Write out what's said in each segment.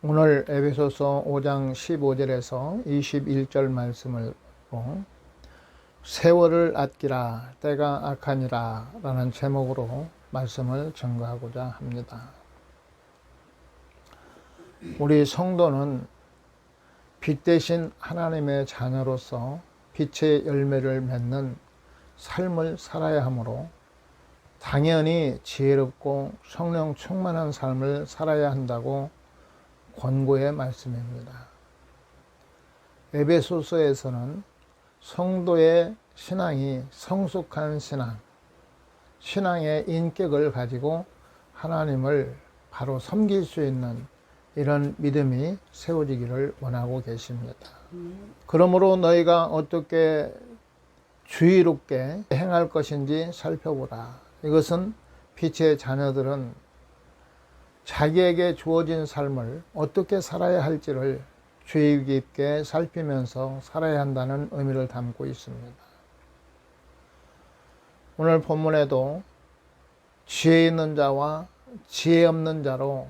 오늘 에베소서 5장 15절에서 21절 말씀을 보고 세월을 아끼라 때가 악하니라 라는 제목으로 말씀을 전거하고자 합니다. 우리 성도는 빛 대신 하나님의 자녀로서 빛의 열매를 맺는 삶을 살아야 하므로 당연히 지혜롭고 성령 충만한 삶을 살아야 한다고 권고의 말씀입니다. 에베소서에서는 성도의 신앙이 성숙한 신앙의 인격을 가지고 하나님을 바로 섬길 수 있는 이런 믿음이 세워지기를 원하고 계십니다. 그러므로 너희가 어떻게 주의롭게 행할 것인지 살펴보라. 이것은 빛의 자녀들은 자기에게 주어진 삶을 어떻게 살아야 할지를 주의 깊게 살피면서 살아야 한다는 의미를 담고 있습니다. 오늘 본문에도 지혜 있는 자와 지혜 없는 자로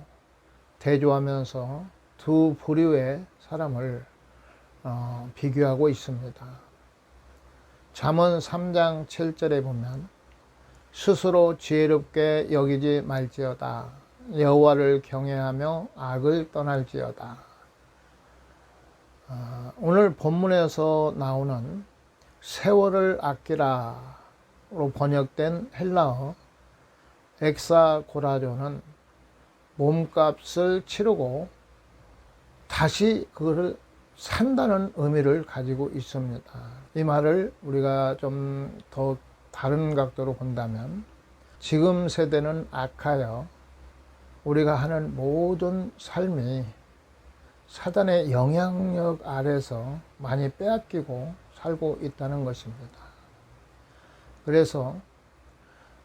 대조하면서 두 부류의 사람을 비교하고 있습니다. 잠언 3장 7절에 보면 스스로 지혜롭게 여기지 말지어다. 여호와를 경외하며 악을 떠날지어다. 오늘 본문에서 나오는 세월을 아끼라로 번역된 헬라어 엑사고라조는 몸값을 치르고 다시 그것을 산다는 의미를 가지고 있습니다. 이 말을 우리가 좀 더 다른 각도로 본다면 지금 세대는 악하여 우리가 하는 모든 삶이 사단의 영향력 아래서 많이 빼앗기고 살고 있다는 것입니다. 그래서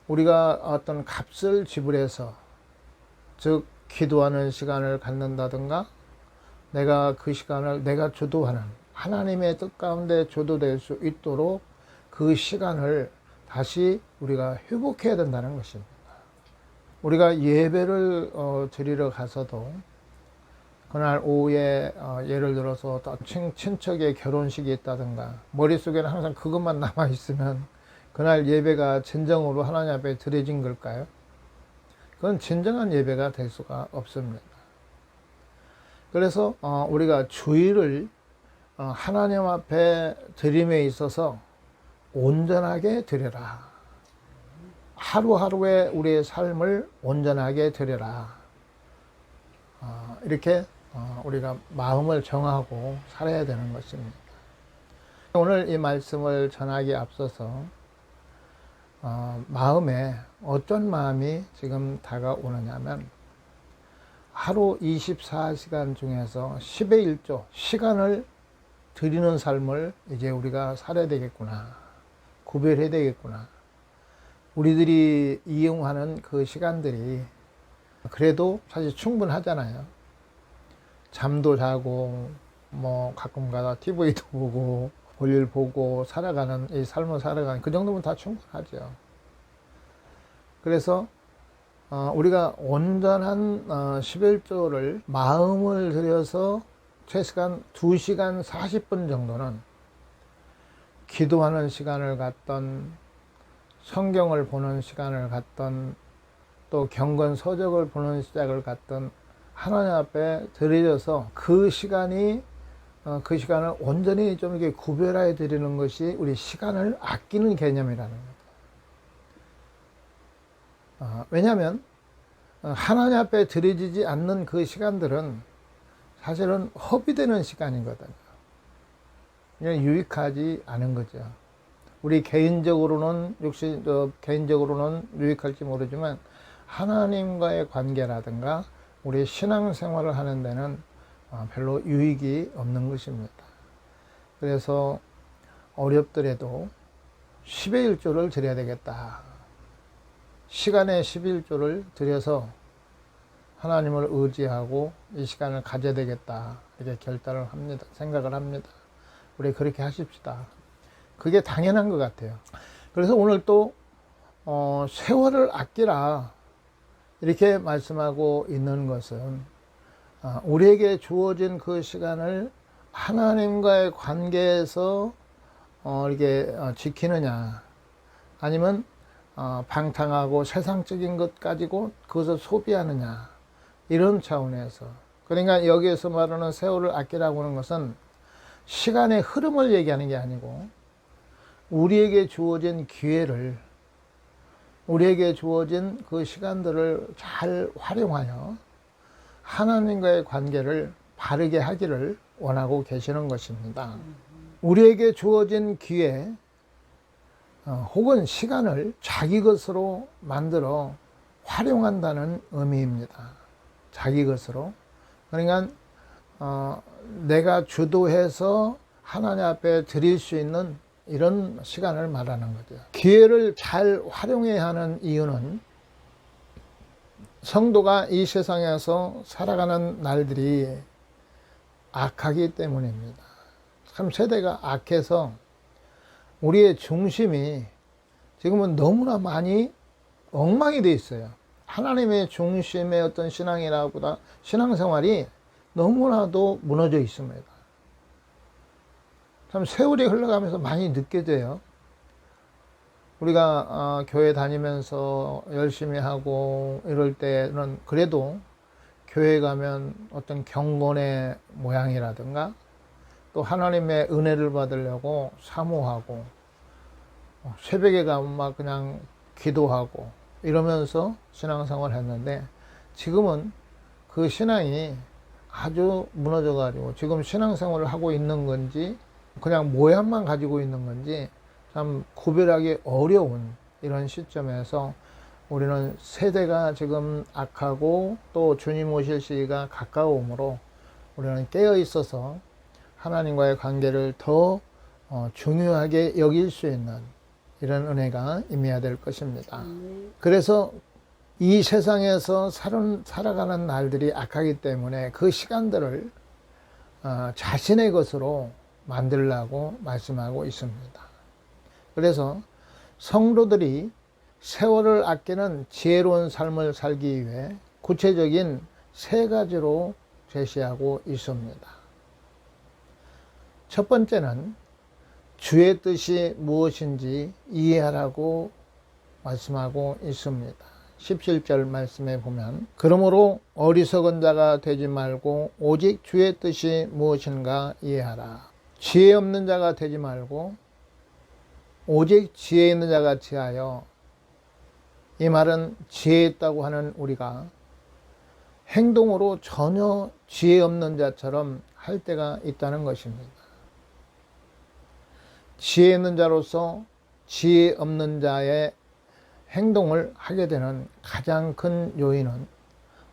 우리가 어떤 값을 지불해서 즉 기도하는 시간을 갖는다든가 내가 그 시간을 내가 주도하는 하나님의 뜻 가운데 주도될 수 있도록 그 시간을 다시 우리가 회복해야 된다는 것입니다. 우리가 예배를 드리러 가서도 그날 오후에 예를 들어서 친척의 결혼식이 있다든가 머릿속에는 항상 그것만 남아있으면 그날 예배가 진정으로 하나님 앞에 드려진 걸까요? 그건 진정한 예배가 될 수가 없습니다. 그래서 우리가 주일을 하나님 앞에 드림에 있어서 온전하게 드려라. 하루하루의 우리의 삶을 온전하게 드려라. 이렇게 우리가 마음을 정하고 살아야 되는 것입니다. 오늘 이 말씀을 전하기에 앞서서 마음에 어떤 마음이 지금 다가오느냐면 하루 24시간 중에서 10의 1조 시간을 드리는 삶을 이제 우리가 살아야 되겠구나. 구별해야 되겠구나. 우리들이 이용하는 그 시간들이 그래도 사실 충분하잖아요. 잠도 자고 뭐 가끔 가다 TV도 보고 볼일 보고 살아가는 이 삶을 살아가는 그 정도면 다 충분하죠. 그래서 우리가 온전한 11조를 마음을 들여서 최소한 2시간 40분 정도는 기도하는 시간을 갖던 성경을 보는 시간을 갖던 또 경건 서적을 보는 시작을 갖던 하나님 앞에 드려져서 그 시간을 온전히 좀 이렇게 구별해 드리는 것이 우리 시간을 아끼는 개념이라는 거죠. 왜냐하면 하나님 앞에 드려지지 않는 그 시간들은 사실은 허비되는 시간이거든요. 그냥 유익하지 않은 거죠. 우리 개인적으로는 유익할지 모르지만 하나님과의 관계라든가 우리 신앙생활을 하는 데는 별로 유익이 없는 것입니다. 그래서 어렵더라도 10의 1조를 드려야 되겠다. 시간의 11조를 드려서 하나님을 의지하고 이 시간을 가져야 되겠다. 이렇게 결단을 합니다. 생각을 합니다. 우리 그렇게 하십시다. 그게 당연한 것 같아요. 그래서 오늘 또 세월을 아끼라 이렇게 말씀하고 있는 것은 우리에게 주어진 그 시간을 하나님과의 관계에서 이렇게 지키느냐, 아니면 방탕하고 세상적인 것 가지고 그것을 소비하느냐, 이런 차원에서. 그러니까 여기에서 말하는 세월을 아끼라고 하는 것은 시간의 흐름을 얘기하는 게 아니고 우리에게 주어진 기회를, 우리에게 주어진 그 시간들을 잘 활용하여 하나님과의 관계를 바르게 하기를 원하고 계시는 것입니다. 우리에게 주어진 기회 혹은 시간을 자기 것으로 만들어 활용한다는 의미입니다. 자기 것으로. 그러니까 내가 주도해서 하나님 앞에 드릴 수 있는 이런 시간을 말하는 거죠. 기회를 잘 활용해야 하는 이유는 성도가 이 세상에서 살아가는 날들이 악하기 때문입니다. 참 세대가 악해서 우리의 중심이 지금은 너무나 많이 엉망이 돼 있어요. 하나님의 중심의 어떤 신앙이라보다 신앙생활이 너무나도 무너져 있습니다. 참 세월이 흘러가면서 많이 느껴져요. 우리가 교회 다니면서 열심히 하고 이럴 때는 그래도 교회 가면 어떤 경건의 모양이라든가 또 하나님의 은혜를 받으려고 사모하고 새벽에 가면 막 그냥 기도하고 이러면서 신앙생활을 했는데, 지금은 그 신앙이 아주 무너져 가지고 지금 신앙생활을 하고 있는 건지 그냥 모양만 가지고 있는 건지 참 구별하기 어려운 이런 시점에서 우리는 세대가 지금 악하고 또 주님 오실 시기가 가까우므로 우리는 깨어 있어서 하나님과의 관계를 더 중요하게 여길 수 있는 이런 은혜가 임해야 될 것입니다. 그래서 이 세상에서 살아가는 날들이 악하기 때문에 그 시간들을 자신의 것으로 만들라고 말씀하고 있습니다. 그래서 성도들이 세월을 아끼는 지혜로운 삶을 살기 위해 구체적인 3가지로 제시하고 있습니다. 첫 번째는 주의 뜻이 무엇인지 이해하라고 말씀하고 있습니다. 17절 말씀에 보면, 그러므로 어리석은 자가 되지 말고 오직 주의 뜻이 무엇인가 이해하라. 지혜 없는 자가 되지 말고 오직 지혜 있는 자 같이 하여. 이 말은 지혜 있다고 하는 우리가 행동으로 전혀 지혜 없는 자처럼 할 때가 있다는 것입니다. 지혜 있는 자로서 지혜 없는 자의 행동을 하게 되는 가장 큰 요인은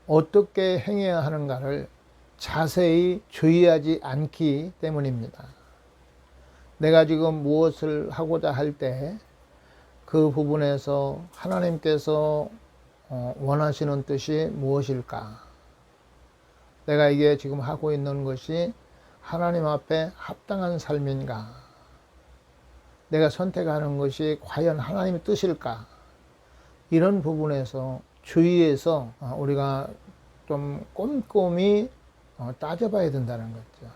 어떻게 행해야 하는가를 자세히 주의하지 않기 때문입니다. 내가 지금 무엇을 하고자 할 때 그 부분에서 하나님께서 원하시는 뜻이 무엇일까? 내가 이게 지금 하고 있는 것이 하나님 앞에 합당한 삶인가? 내가 선택하는 것이 과연 하나님의 뜻일까? 이런 부분에서 주의해서 우리가 좀 꼼꼼히 따져봐야 된다는 거죠.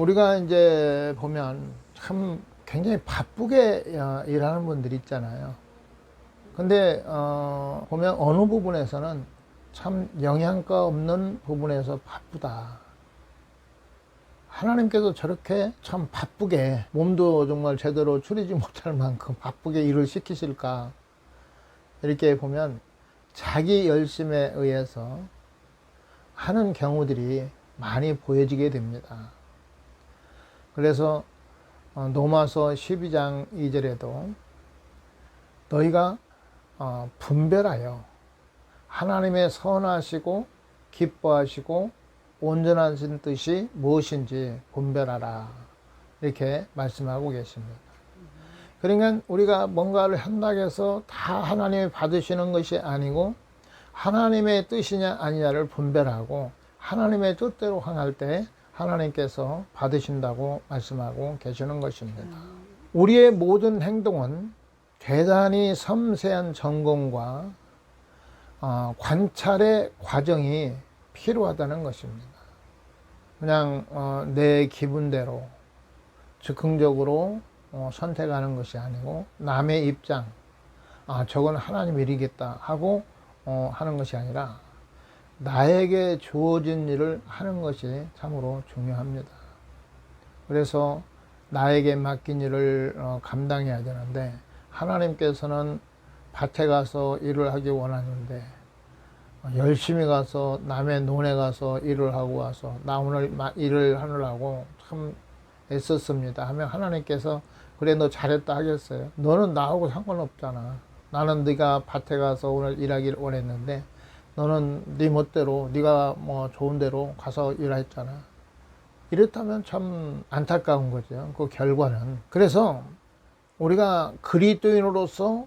우리가 이제 보면 참 굉장히 바쁘게 일하는 분들이 있잖아요. 근데 보면 어느 부분에서는 참 영양가 없는 부분에서 바쁘다. 하나님께서 저렇게 참 바쁘게 몸도 정말 제대로 추리지 못할 만큼 바쁘게 일을 시키실까? 이렇게 보면 자기 열심에 의해서 하는 경우들이 많이 보여지게 됩니다. 그래서 로마서 12장 2절에도 너희가 분별하여 하나님의 선하시고 기뻐하시고 온전하신 뜻이 무엇인지 분별하라, 이렇게 말씀하고 계십니다. 그러니까 우리가 뭔가를 한다고 해서 다 하나님이 받으시는 것이 아니고 하나님의 뜻이냐 아니냐를 분별하고 하나님의 뜻대로 행할 때 하나님께서 받으신다고 말씀하고 계시는 것입니다. 우리의 모든 행동은 대단히 섬세한 점검과 관찰의 과정이 필요하다는 것입니다. 그냥 내 기분대로 즉흥적으로 선택하는 것이 아니고 남의 입장, 저건 하나님 일이겠다 하고 하는 것이 아니라 나에게 주어진 일을 하는 것이 참으로 중요합니다. 그래서 나에게 맡긴 일을 감당해야 되는데, 하나님께서는 밭에 가서 일을 하기 원하는데 열심히 가서 남의 논에 가서 일을 하고 와서 나 오늘 일을 하느라고 참 애썼습니다 하면 하나님께서 그래 너 잘했다 하겠어요? 너는 나하고 상관없잖아. 나는 네가 밭에 가서 오늘 일하기를 원했는데 너는 네 멋대로 네가 뭐 좋은 대로 가서 일했잖아. 이렇다면 참 안타까운 거죠. 그 결과는. 그래서 우리가 그리스도인으로서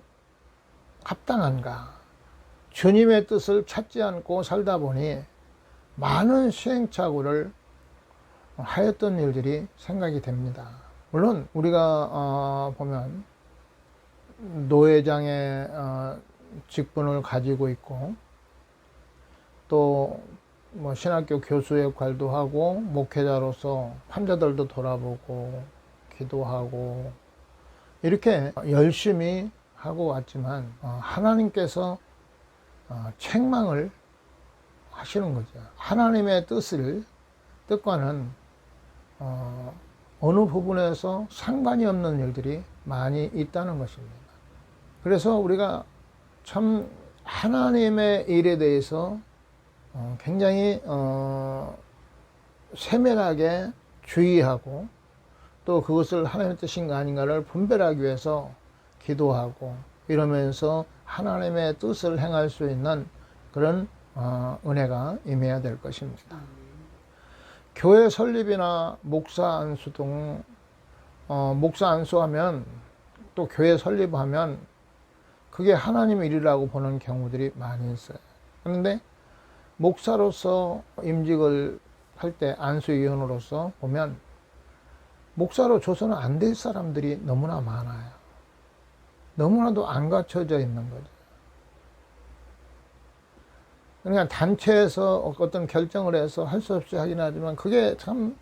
합당한가, 주님의 뜻을 찾지 않고 살다 보니 많은 시행착오를 하였던 일들이 생각이 됩니다. 물론 우리가 보면 노회장의 직분을 가지고 있고 또 뭐 신학교 교수 역할도 하고 목회자로서 환자들도 돌아보고 기도하고 이렇게 열심히 하고 왔지만 하나님께서 책망을 하시는 거죠. 하나님의 뜻과는 어느 부분에서 상관이 없는 일들이 많이 있다는 것입니다. 그래서 우리가 참 하나님의 일에 대해서 굉장히 세밀하게 주의하고 또 그것을 하나님의 뜻인가 아닌가를 분별하기 위해서 기도하고 이러면서 하나님의 뜻을 행할 수 있는 그런 은혜가 임해야 될 것입니다. 교회 설립이나 목사 안수 등 목사 안수하면 또 교회 설립하면 그게 하나님의 일이라고 보는 경우들이 많이 있어요. 그런데 목사로서 임직을 할 때 안수위원으로서 보면 목사로 줘서는 안 될 사람들이 너무나 많아요. 너무나도 안 갖춰져 있는 거죠. 그러니까 단체에서 어떤 결정을 해서 할 수 없이 하긴 하지만 그게 참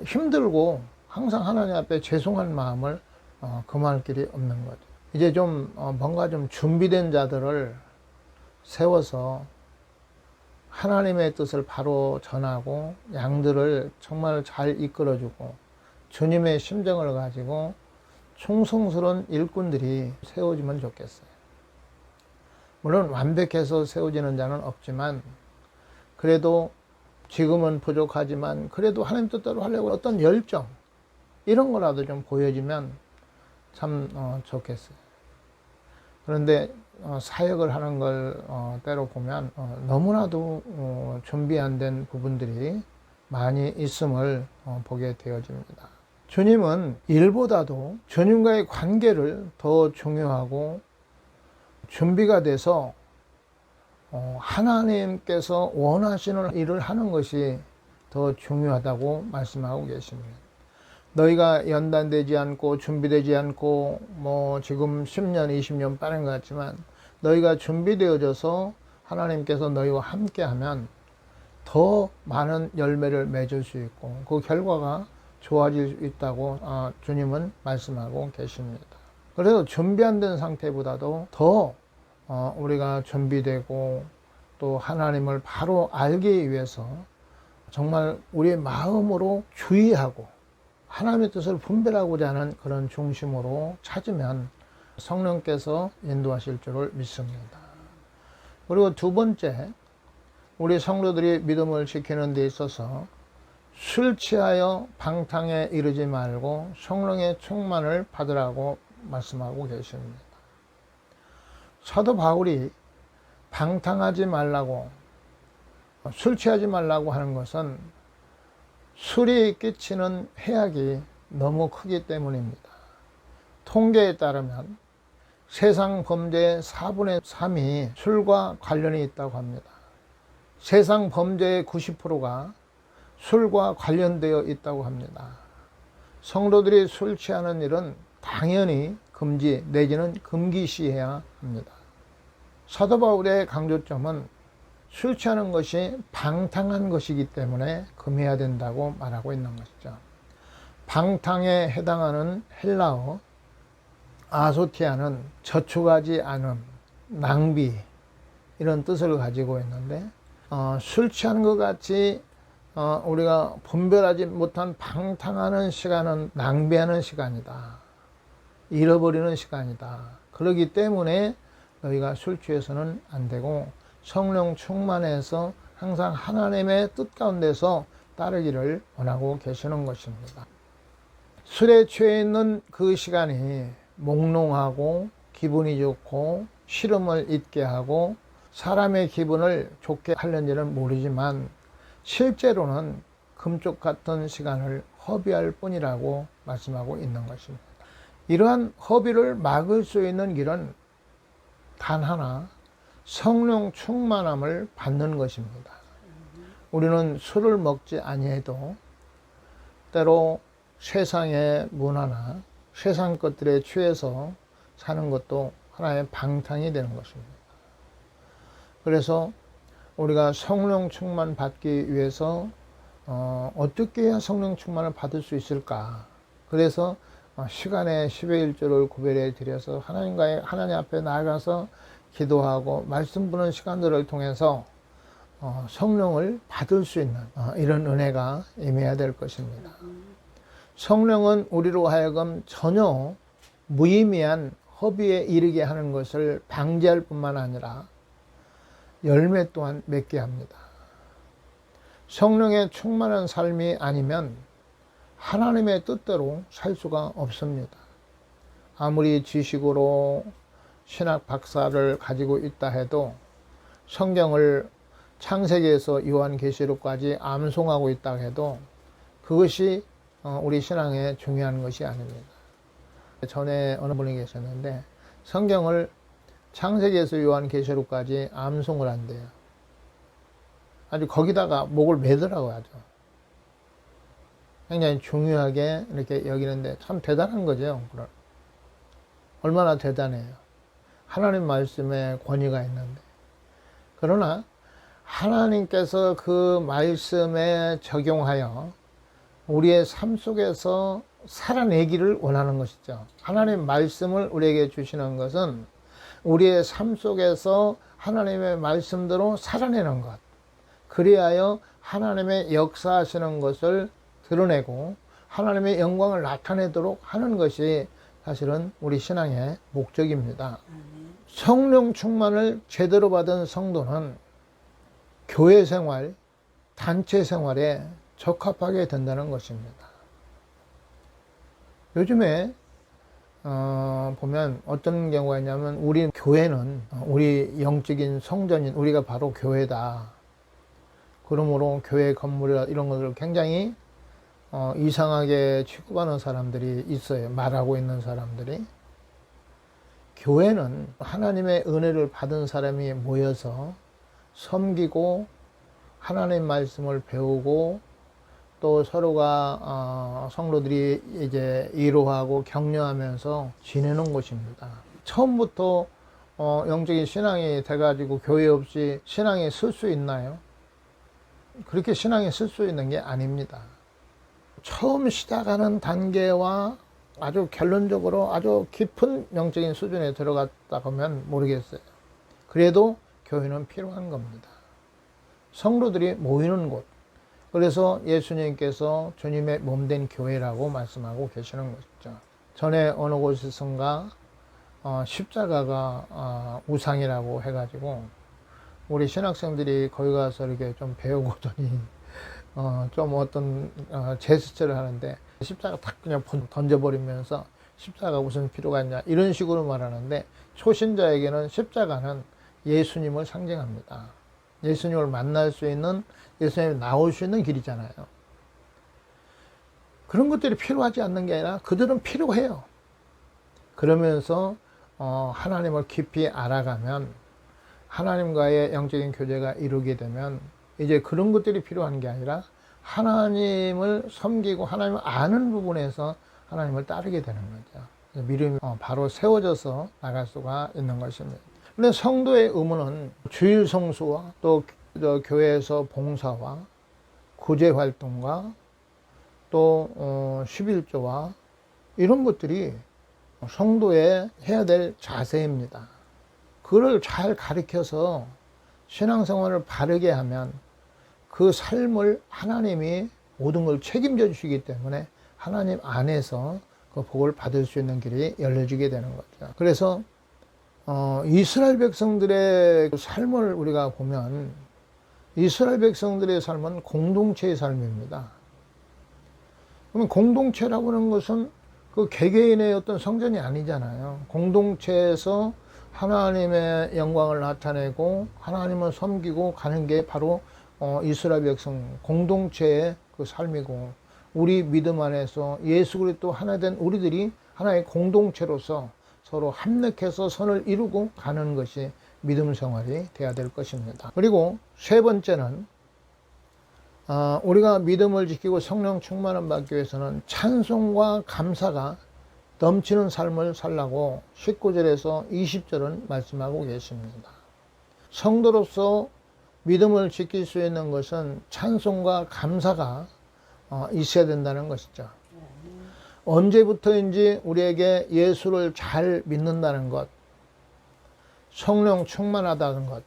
힘들고 항상 하나님 앞에 죄송한 마음을 금할 길이 없는 거죠. 이제 좀 뭔가 좀 준비된 자들을 세워서 하나님의 뜻을 바로 전하고 양들을 정말 잘 이끌어주고 주님의 심정을 가지고 충성스러운 일꾼들이 세워지면 좋겠어요. 물론 완벽해서 세워지는 자는 없지만 그래도 지금은 부족하지만 그래도 하나님 뜻대로 하려고 어떤 열정 이런 거라도 좀 보여지면 참 좋겠어요. 그런데 사역을 하는 걸 때로 보면 너무나도 준비 안 된 부분들이 많이 있음을 보게 되어집니다. 주님은 일보다도 주님과의 관계를 더 중요하고 준비가 돼서 하나님께서 원하시는 일을 하는 것이 더 중요하다고 말씀하고 계십니다. 너희가 연단되지 않고 준비되지 않고 뭐 지금 10년 20년 빠른 것 같지만 너희가 준비되어져서 하나님께서 너희와 함께하면 더 많은 열매를 맺을 수 있고 그 결과가 좋아질 수 있다고 주님은 말씀하고 계십니다. 그래서 준비 안 된 상태보다도 더 우리가 준비되고 또 하나님을 바로 알기 위해서 정말 우리의 마음으로 주의하고 하나님의 뜻을 분별하고자 하는 그런 중심으로 찾으면 성령께서 인도하실 줄을 믿습니다. 그리고 두 번째, 우리 성도들이 믿음을 지키는 데 있어서 술 취하여 방탕에 이르지 말고 성령의 충만을 받으라고 말씀하고 계십니다. 사도 바울이 방탕하지 말라고, 술 취하지 말라고 하는 것은 술이 끼치는 해악이 너무 크기 때문입니다. 통계에 따르면 세상 범죄의 4분의 3이 술과 관련이 있다고 합니다. 세상 범죄의 90%가 술과 관련되어 있다고 합니다. 성도들이 술 취하는 일은 당연히 금지 내지는 금기시해야 합니다. 사도 바울의 강조점은 술 취하는 것이 방탕한 것이기 때문에 금해야 된다고 말하고 있는 것이죠. 방탕에 해당하는 헬라어 아소티아는 저축하지 않음, 낭비 이런 뜻을 가지고 있는데 술 취하는 것 같이 우리가 분별하지 못한 방탕하는 시간은 낭비하는 시간이다. 잃어버리는 시간이다. 그렇기 때문에 너희가 술 취해서는 안 되고 성령 충만해서 항상 하나님의 뜻 가운데서 따르기를 원하고 계시는 것입니다. 술에 취해 있는 그 시간이 몽롱하고 기분이 좋고 시름을 잊게 하고 사람의 기분을 좋게 하려는지는 모르지만 실제로는 금쪽 같은 시간을 허비할 뿐이라고 말씀하고 있는 것입니다. 이러한 허비를 막을 수 있는 길은 단 하나, 성령 충만함을 받는 것입니다. 우리는 술을 먹지 아니해도 때로 세상의 문화나 세상 것들에 취해서 사는 것도 하나의 방탕이 되는 것입니다. 그래서 우리가 성령 충만 받기 위해서 어떻게 해야 성령 충만을 받을 수 있을까? 그래서 시간에 10의 1조를 구별해 드려서 하나님 앞에 나아가서 기도하고 말씀 부는 시간들을 통해서 성령을 받을 수 있는 이런 은혜가 임해야 될 것입니다. 성령은 우리로 하여금 전혀 무의미한 허비에 이르게 하는 것을 방지할 뿐만 아니라 열매 또한 맺게 합니다. 성령의 충만한 삶이 아니면 하나님의 뜻대로 살 수가 없습니다. 아무리 지식으로 신학 박사를 가지고 있다 해도 성경을 창세기에서 요한계시록까지 암송하고 있다 해도 그것이 우리 신앙에 중요한 것이 아닙니다. 전에 어느 분이 계셨는데 성경을 창세기에서 요한계시록까지 암송을 한대요. 아주 거기다가 목을 매더라고요. 아주 굉장히 중요하게 이렇게 여기는데 참 대단한 거죠. 얼마나 대단해요. 하나님 말씀에 권위가 있는데. 그러나 하나님께서 그 말씀에 적용하여 우리의 삶 속에서 살아내기를 원하는 것이죠. 하나님 말씀을 우리에게 주시는 것은 우리의 삶 속에서 하나님의 말씀대로 살아내는 것. 그리하여 하나님의 역사하시는 것을 드러내고 하나님의 영광을 나타내도록 하는 것이 사실은 우리 신앙의 목적입니다. 성령 충만을 제대로 받은 성도는 교회 생활, 단체 생활에 적합하게 된다는 것입니다. 요즘에 보면 어떤 경우가 있냐면 우리 교회는 우리 영적인 성전인 우리가 바로 교회다. 그러므로 교회 건물이나 이런 것을 굉장히 이상하게 취급하는 사람들이 있어요. 말하고 있는 사람들이. 교회는 하나님의 은혜를 받은 사람이 모여서 섬기고 하나님 말씀을 배우고 또 서로가 성도들이 이제 위로하고 격려하면서 지내는 곳입니다. 처음부터 영적인 신앙이 돼가지고 교회 없이 신앙이 쓸 수 있나요? 그렇게 신앙이 쓸 수 있는 게 아닙니다. 처음 시작하는 단계와 아주 결론적으로 아주 깊은 영적인 수준에 들어갔다 보면 모르겠어요. 그래도 교회는 필요한 겁니다. 성도들이 모이는 곳. 그래서 예수님께서 주님의 몸된 교회라고 말씀하고 계시는 것이죠. 전에 어느 곳에선가 십자가가 우상이라고 해가지고 우리 신학생들이 거기 가서 이렇게 좀 배우고더니 좀 어떤 제스처를 하는데 십자가 딱 그냥 던져버리면서 십자가 무슨 필요가 있냐 이런 식으로 말하는데 초신자에게는 십자가는 예수님을 상징합니다. 예수님을 만날 수 있는 예수님이 나올 수 있는 길이잖아요. 그런 것들이 필요하지 않는 게 아니라 그들은 필요해요. 그러면서 하나님을 깊이 알아가면 하나님과의 영적인 교제가 이루게 되면 이제 그런 것들이 필요한 게 아니라 하나님을 섬기고 하나님을 아는 부분에서 하나님을 따르게 되는 거죠. 믿음이 바로 세워져서 나갈 수가 있는 것입니다. 근데 성도의 의무는 주일 성수와 또 교회에서 봉사와 구제 활동과 또 11조와 이런 것들이 성도의 해야 될 자세입니다. 그걸 잘 가르쳐서 신앙생활을 바르게 하면 그 삶을 하나님이 모든 걸 책임져 주시기 때문에 하나님 안에서 그 복을 받을 수 있는 길이 열려지게 되는 거죠. 그래서 이스라엘 백성들의 삶을 우리가 보면 이스라엘 백성들의 삶은 공동체의 삶입니다. 그러면 공동체라고 하는 것은 그 개개인의 어떤 성전이 아니잖아요. 공동체에서 하나님의 영광을 나타내고 하나님을 섬기고 가는 게 바로 이스라엘 백성 공동체의 그 삶이고, 우리 믿음 안에서 예수 그리스도 하나 된 우리들이 하나의 공동체로서 서로 합력해서 선을 이루고 가는 것이 믿음 생활이 되어야 될 것입니다. 그리고 세 번째는 우리가 믿음을 지키고 성령 충만을 받기 위해서는 찬송과 감사가 넘치는 삶을 살라고 19절에서 20절은 말씀하고 계십니다. 성도로서 믿음을 지킬 수 있는 것은 찬송과 감사가 있어야 된다는 것이죠. 언제부터인지 우리에게 예수를 잘 믿는다는 것, 성령 충만하다는 것,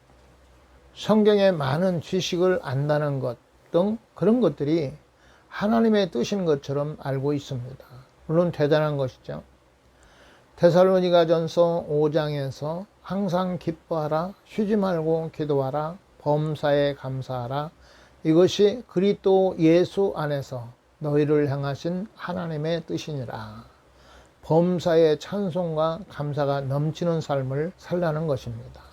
성경의 많은 지식을 안다는 것 등 그런 것들이 하나님의 뜻인 것처럼 알고 있습니다. 물론 대단한 것이죠. 데살로니가전서 5장에서 항상 기뻐하라, 쉬지 말고 기도하라, 범사에 감사하라, 이것이 그리스도 예수 안에서 너희를 향하신 하나님의 뜻이니라. 범사에 찬송과 감사가 넘치는 삶을 살라는 것입니다.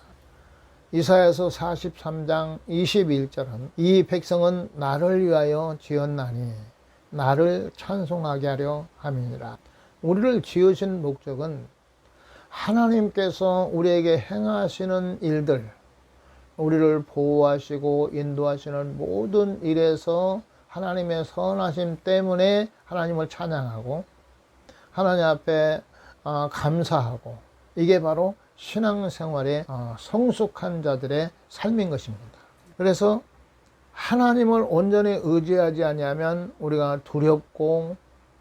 이사야서 43장 21절은 이 백성은 나를 위하여 지었나니 나를 찬송하게 하려 함이니라. 우리를 지으신 목적은 하나님께서 우리에게 행하시는 일들, 우리를 보호하시고 인도하시는 모든 일에서 하나님의 선하심 때문에 하나님을 찬양하고 하나님 앞에 감사하고, 이게 바로 신앙생활의 성숙한 자들의 삶인 것입니다. 그래서 하나님을 온전히 의지하지 아니하면 우리가 두렵고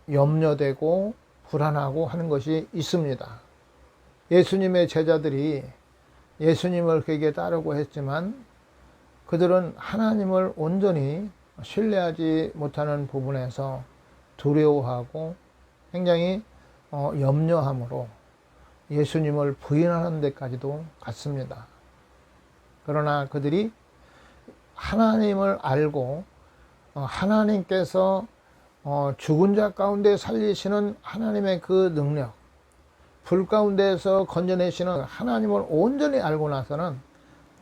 염려되고 불안하고 하는 것이 있습니다. 예수님의 제자들이 예수님을 그에게 따르고 했지만 그들은 하나님을 온전히 신뢰하지 못하는 부분에서 두려워하고 굉장히 염려함으로 예수님을 부인하는 데까지도 갔습니다. 그러나 그들이 하나님을 알고 하나님께서 죽은 자 가운데 살리시는 하나님의 그 능력, 불 가운데에서 건져내시는 하나님을 온전히 알고 나서는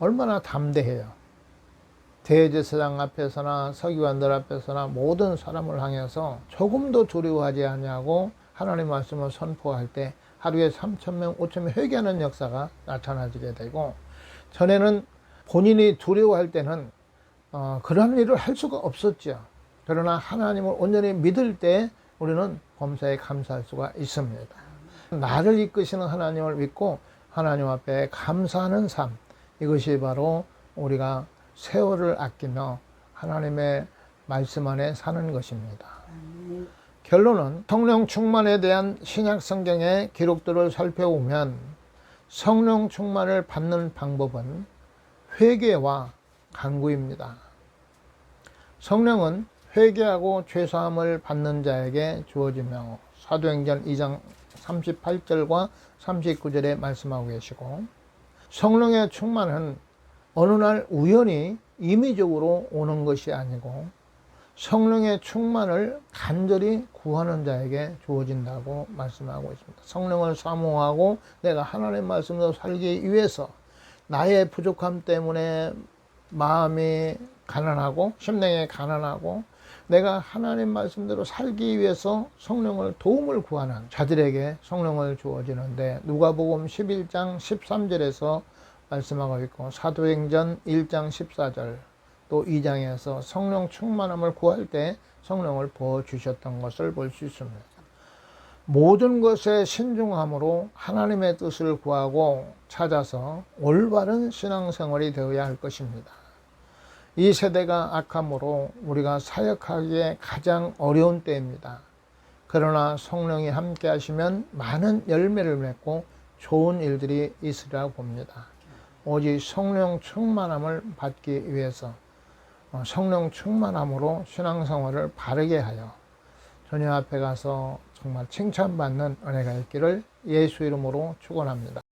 얼마나 담대해요. 대제사장 앞에서나 서기관들 앞에서나 모든 사람을 향해서 조금도 두려워하지 아니하고 하나님 말씀을 선포할 때 하루에 3,000명, 5,000명 회개하는 역사가 나타나게 되고, 전에는 본인이 두려워할 때는 그런 일을 할 수가 없었죠. 그러나 하나님을 온전히 믿을 때 우리는 범사에 감사할 수가 있습니다. 나를 이끄시는 하나님을 믿고 하나님 앞에 감사하는 삶, 이것이 바로 우리가 세월을 아끼며 하나님의 말씀 안에 사는 것입니다. 결론은 성령 충만에 대한 신약 성경의 기록들을 살펴보면 성령 충만을 받는 방법은 회개와 간구입니다. 성령은 회개하고 죄사함을 받는 자에게 주어지며 사도행전 2장 38절과 39절에 말씀하고 계시고, 성령의 충만은 어느 날 우연히 임의적으로 오는 것이 아니고 성령의 충만을 간절히 구하는 자에게 주어진다고 말씀하고 있습니다. 성령을 사모하고 내가 하나님의 말씀으로 살기 위해서 나의 부족함 때문에 마음이 가난하고 심령이 가난하고 내가 하나님 말씀대로 살기 위해서 성령을 도움을 구하는 자들에게 성령을 주어지는데, 누가복음 11장 13절에서 말씀하고 있고 사도행전 1장 14절 또 2장에서 성령 충만함을 구할 때 성령을 부어주셨던 것을 볼 수 있습니다. 모든 것에 신중함으로 하나님의 뜻을 구하고 찾아서 올바른 신앙생활이 되어야 할 것입니다. 이 세대가 악함으로 우리가 사역하기에 가장 어려운 때입니다. 그러나 성령이 함께 하시면 많은 열매를 맺고 좋은 일들이 있으리라고 봅니다. 오직 성령 충만함을 받기 위해서 성령 충만함으로 신앙생활을 바르게 하여 주님 앞에 가서 정말 칭찬받는 은혜가 있기를 예수 이름으로 축원합니다.